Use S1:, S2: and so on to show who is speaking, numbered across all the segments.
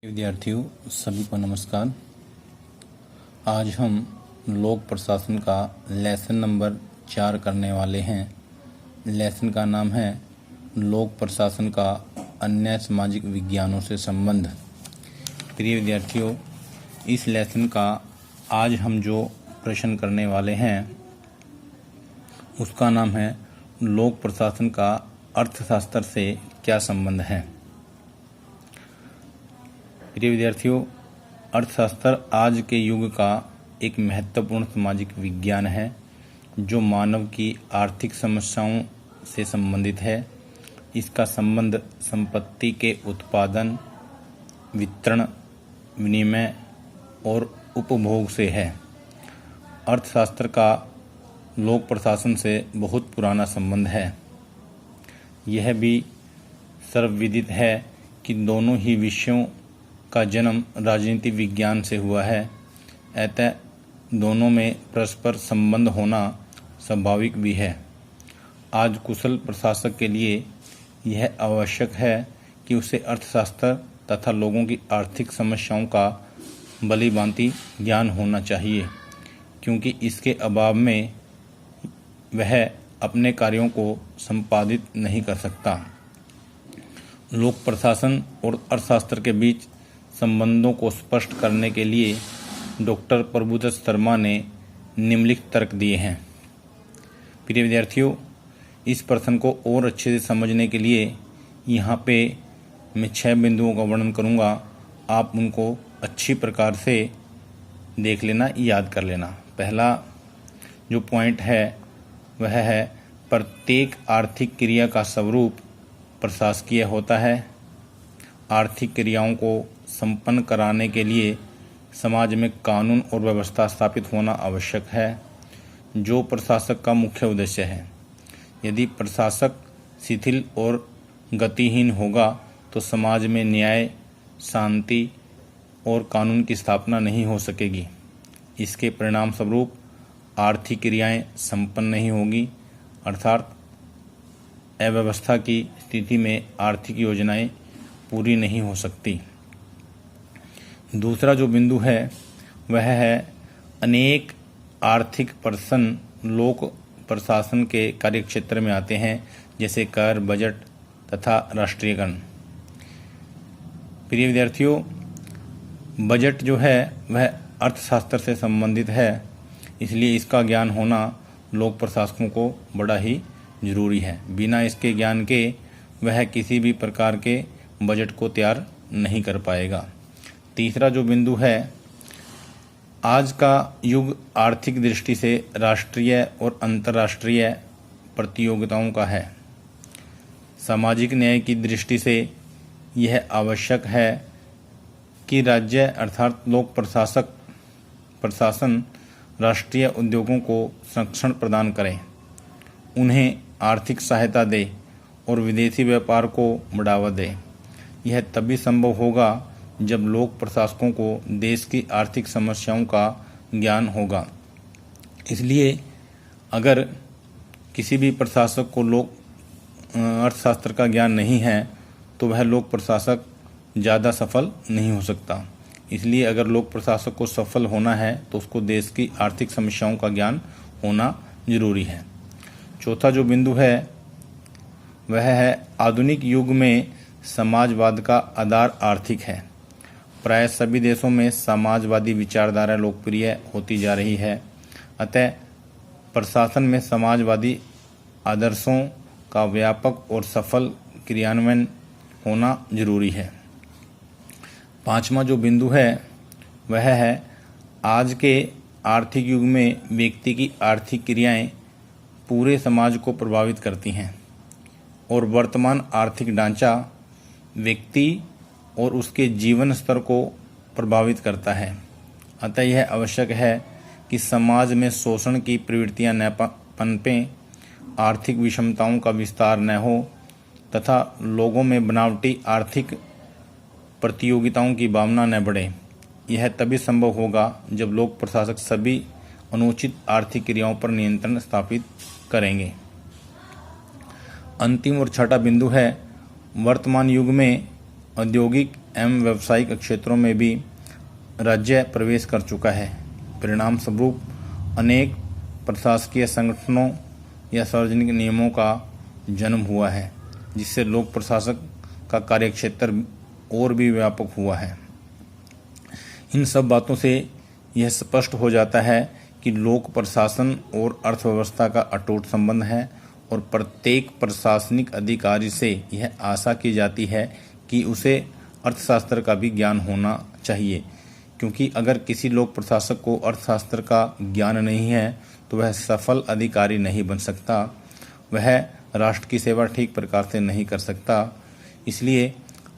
S1: विद्यार्थियों सभी को नमस्कार। आज हम लोक प्रशासन का लेसन नंबर 4 करने वाले हैं। लेसन का नाम है लोक प्रशासन का अन्य सामाजिक विज्ञानों से संबंध। प्रिय विद्यार्थियों, इस लेसन का आज हम जो प्रश्न करने वाले हैं उसका नाम है लोक प्रशासन का अर्थशास्त्र से क्या संबंध है। प्रिय विद्यार्थियों, अर्थशास्त्र आज के युग का एक महत्वपूर्ण सामाजिक विज्ञान है जो मानव की आर्थिक समस्याओं से संबंधित है। इसका संबंध संपत्ति के उत्पादन, वितरण, विनिमय और उपभोग से है। अर्थशास्त्र का लोक प्रशासन से बहुत पुराना संबंध है। यह भी सर्वविदित है कि दोनों ही विषयों का जन्म राजनीति विज्ञान से हुआ है। अतः दोनों में परस्पर संबंध होना स्वाभाविक भी है। आज कुशल प्रशासक के लिए यह आवश्यक है कि उसे अर्थशास्त्र तथा लोगों की आर्थिक समस्याओं का भली-भांति ज्ञान होना चाहिए, क्योंकि इसके अभाव में वह अपने कार्यों को संपादित नहीं कर सकता। लोक प्रशासन और अर्थशास्त्र के बीच संबंधों को स्पष्ट करने के लिए डॉक्टर प्रभुदत्त शर्मा ने निम्नलिखित तर्क दिए हैं। प्रिय विद्यार्थियों, इस प्रश्न को और अच्छे से समझने के लिए यहाँ पे मैं 6 बिंदुओं का वर्णन करूँगा। आप उनको अच्छी प्रकार से देख लेना, याद कर लेना। पहला जो पॉइंट है वह है प्रत्येक आर्थिक क्रिया का स्वरूप प्रशासकीय होता है। आर्थिक क्रियाओं को संपन्न कराने के लिए समाज में कानून और व्यवस्था स्थापित होना आवश्यक है, जो प्रशासक का मुख्य उद्देश्य है। यदि प्रशासक शिथिल और गतिहीन होगा तो समाज में न्याय, शांति और कानून की स्थापना नहीं हो सकेगी। इसके परिणाम स्वरूप आर्थिक क्रियाएं संपन्न नहीं होगी, अर्थात अव्यवस्था की स्थिति में आर्थिक योजनाएं पूरी नहीं हो सकती। दूसरा जो बिंदु है वह है अनेक आर्थिक प्रश्न लोक प्रशासन के कार्यक्षेत्र में आते हैं, जैसे कर, बजट तथा राष्ट्रीयकरण। प्रिय विद्यार्थियों, बजट जो है वह अर्थशास्त्र से संबंधित है, इसलिए इसका ज्ञान होना लोक प्रशासकों को बड़ा ही जरूरी है। बिना इसके ज्ञान के वह किसी भी प्रकार के बजट को तैयार नहीं कर पाएगा। तीसरा जो बिंदु है, आज का युग आर्थिक दृष्टि से राष्ट्रीय और अंतर्राष्ट्रीय प्रतियोगिताओं का है। सामाजिक न्याय की दृष्टि से यह आवश्यक है कि राज्य अर्थात लोक प्रशासन राष्ट्रीय उद्योगों को संरक्षण प्रदान करें, उन्हें आर्थिक सहायता दे और विदेशी व्यापार को बढ़ावा दे। यह तभी संभव होगा जब लोक प्रशासकों को देश की आर्थिक समस्याओं का ज्ञान होगा। इसलिए अगर किसी भी प्रशासक को लोक अर्थशास्त्र का ज्ञान नहीं है तो वह लोक प्रशासक ज़्यादा सफल नहीं हो सकता। इसलिए अगर लोक प्रशासक को सफल होना है तो उसको देश की आर्थिक समस्याओं का ज्ञान होना जरूरी है। चौथा जो बिंदु है वह है आधुनिक युग में समाजवाद का आधार आर्थिक है। प्राय सभी देशों में समाजवादी विचारधारा लोकप्रिय होती जा रही है। अतः प्रशासन में समाजवादी आदर्शों का व्यापक और सफल क्रियान्वयन होना जरूरी है। पांचवा जो बिंदु है वह है आज के आर्थिक युग में व्यक्ति की आर्थिक क्रियाएं पूरे समाज को प्रभावित करती हैं और वर्तमान आर्थिक ढांचा व्यक्ति और उसके जीवन स्तर को प्रभावित करता है। अतः यह आवश्यक है कि समाज में शोषण की प्रवृत्तियां न पनपें, आर्थिक विषमताओं का विस्तार न हो तथा लोगों में बनावटी आर्थिक प्रतियोगिताओं की भावना न बढ़े। यह तभी संभव होगा जब लोक प्रशासक सभी अनुचित आर्थिक क्रियाओं पर नियंत्रण स्थापित करेंगे। अंतिम और छठा बिंदु है वर्तमान युग में औद्योगिक एवं व्यावसायिक क्षेत्रों में भी राज्य प्रवेश कर चुका है। परिणाम स्वरूप अनेक प्रशासकीय संगठनों या सार्वजनिक नियमों का जन्म हुआ है, जिससे लोक प्रशासक का कार्यक्षेत्र और भी व्यापक हुआ है। इन सब बातों से यह स्पष्ट हो जाता है कि लोक प्रशासन और अर्थव्यवस्था का अटूट संबंध है और प्रत्येक प्रशासनिक अधिकारी से यह आशा की जाती है कि उसे अर्थशास्त्र का भी ज्ञान होना चाहिए, क्योंकि अगर किसी लोक प्रशासक को अर्थशास्त्र का ज्ञान नहीं है तो वह सफल अधिकारी नहीं बन सकता, वह राष्ट्र की सेवा ठीक प्रकार से नहीं कर सकता। इसलिए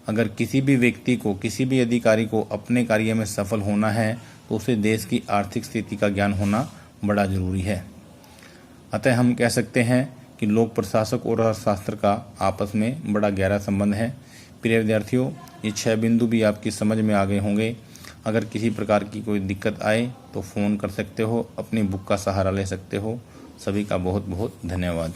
S1: अगर किसी भी व्यक्ति को, किसी भी अधिकारी को अपने कार्य में सफल होना है तो उसे देश की आर्थिक स्थिति का ज्ञान होना बड़ा जरूरी है। अतः हम कह सकते हैं कि लोक प्रशासक और अर्थशास्त्र का आपस में बड़ा गहरा संबंध है। प्रिय विद्यार्थियों, ये 6 बिंदु भी आपकी समझ में आ गए होंगे। अगर किसी प्रकार की कोई दिक्कत आए तो फ़ोन कर सकते हो, अपनी बुक का सहारा ले सकते हो। सभी का बहुत बहुत धन्यवाद।